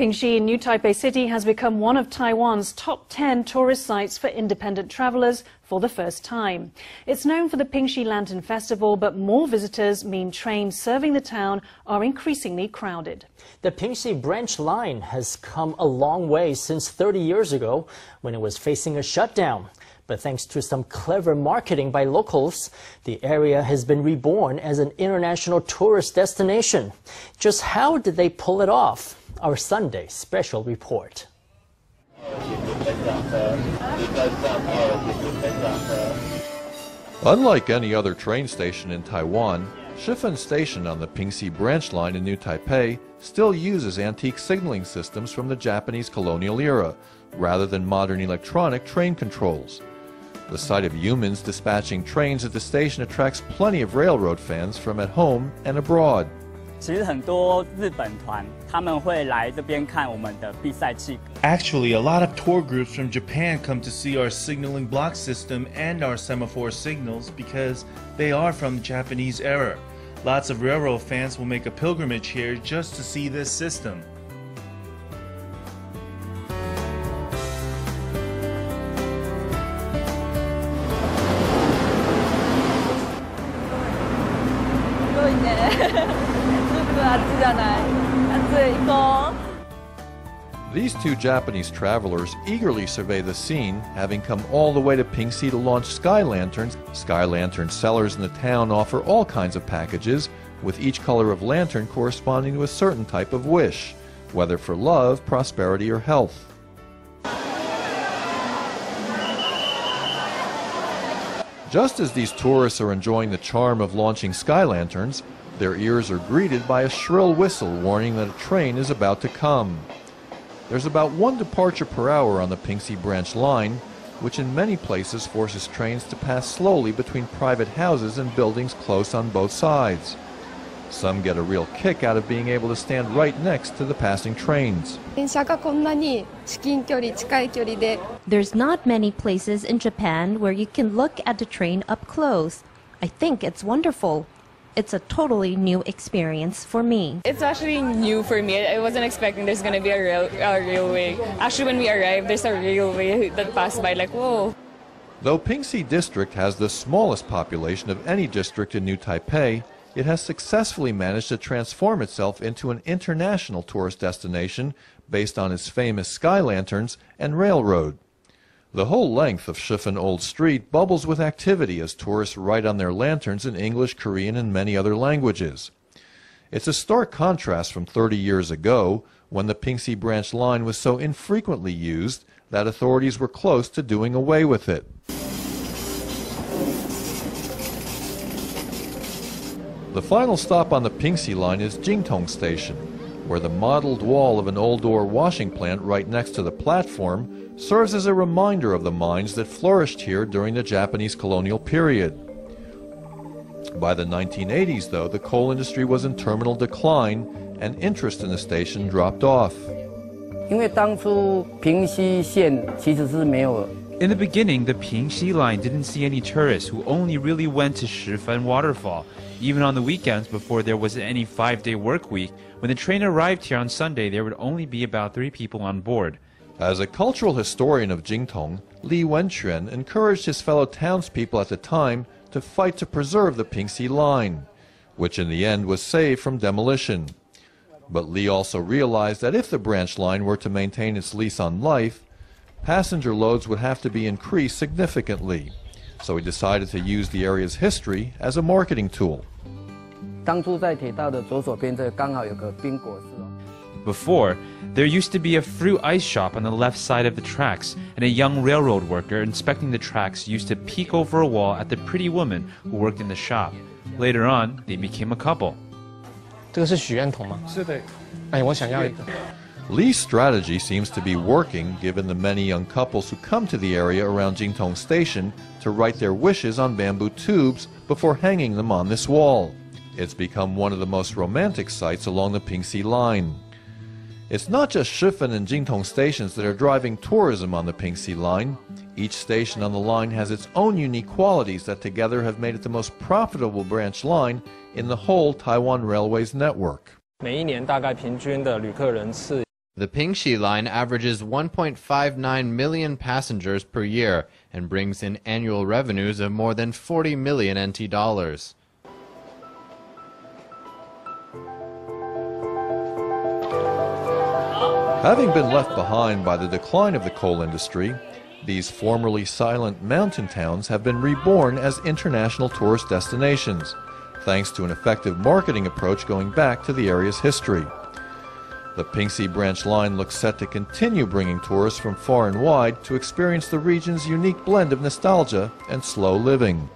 Pingxi in New Taipei City has become one of Taiwan's top 10 tourist sites for independent travelers for the first time. It's known for the Pingxi Lantern Festival, but more visitors mean trains serving the town are increasingly crowded. The Pingxi Branch Line has come a long way since 30 years ago when it was facing a shutdown. But thanks to some clever marketing by locals, the area has been reborn as an international tourist destination. Just how did they pull it off? Our Sunday special report. Unlike any other train station in Taiwan, Shifen Station on the Pingxi Branch Line in New Taipei still uses antique signaling systems from the Japanese colonial era, rather than modern electronic train controls. The sight of humans dispatching trains at the station attracts plenty of railroad fans from at home and abroad. 其实很多日本团他们会来这边看我们的比赛器。 Actually, a lot of tour groups from Japan come to see our signaling block system and our semaphore signals because they are from the Japanese era. Lots of railroad fans will make a pilgrimage here just to see this system. These two Japanese travelers eagerly survey the scene, having come all the way to Pingxi to launch Sky Lanterns. Sky Lantern sellers in the town offer all kinds of packages, with each color of lantern corresponding to a certain type of wish, whether for love, prosperity, or health. Just as these tourists are enjoying the charm of launching Sky Lanterns, their ears are greeted by a shrill whistle warning that a train is about to come. There's about one departure per hour on the Pingxi Branch Line, which in many places forces trains to pass slowly between private houses and buildings close on both sides. Some get a real kick out of being able to stand right next to the passing trains. There's not many places in Japan where you can look at the train up close. I think it's wonderful. It's a totally new experience for me. It's actually new for me. I wasn't expecting there's going to be a railway. Actually, when we arrived, there's a railway that passed by, like, whoa. Though Pingxi District has the smallest population of any district in New Taipei, it has successfully managed to transform itself into an international tourist destination based on its famous sky lanterns and railroad. The whole length of Shifen Old Street bubbles with activity as tourists write on their lanterns in English, Korean, and many other languages. It's a stark contrast from 30 years ago, when the Pingxi Branch Line was so infrequently used that authorities were close to doing away with it. The final stop on the Pingxi Line is Jingtong Station, where the modeled wall of an old-door washing plant right next to the platform serves as a reminder of the mines that flourished here during the Japanese colonial period. By the 1980s, though, the coal industry was in terminal decline and interest in the station dropped off. In the beginning, the Pingxi Line didn't see any tourists who only really went to Shifen Waterfall. Even on the weekends before there was any 5-day work week, when the train arrived here on Sunday, there would only be about 3 people on board. As a cultural historian of Jingtong, Li-weiShifen encouraged his fellow townspeople at the time to fight to preserve the Pingxi Line, which in the end was saved from demolition. But Li also realized that if the branch line were to maintain its lease on life, passenger loads would have to be increased significantly. So he decided to use the area's history as a marketing tool. Before, there used to be a fruit ice shop on the left side of the tracks, and a young railroad worker inspecting the tracks used to peek over a wall at the pretty woman who worked in the shop. Later on, they became a couple. Li's strategy seems to be working, given the many young couples who come to the area around Jingtong Station to write their wishes on bamboo tubes before hanging them on this wall. It's become one of the most romantic sites along the Pingxi Line. It's not just Shifen and Jingtong Stations that are driving tourism on the Pingxi Line. Each station on the line has its own unique qualities that together have made it the most profitable branch line in the whole Taiwan Railways network. 每一年大概平均的旅客人次 The Pingxi Line averages 1.59 million passengers per year and brings in annual revenues of more than 40 million NT dollars. Having been left behind by the decline of the coal industry, these formerly silent mountain towns have been reborn as international tourist destinations, thanks to an effective marketing approach going back to the area's history. The Pingxi Branch Line looks set to continue bringing tourists from far and wide to experience the region's unique blend of nostalgia and slow living.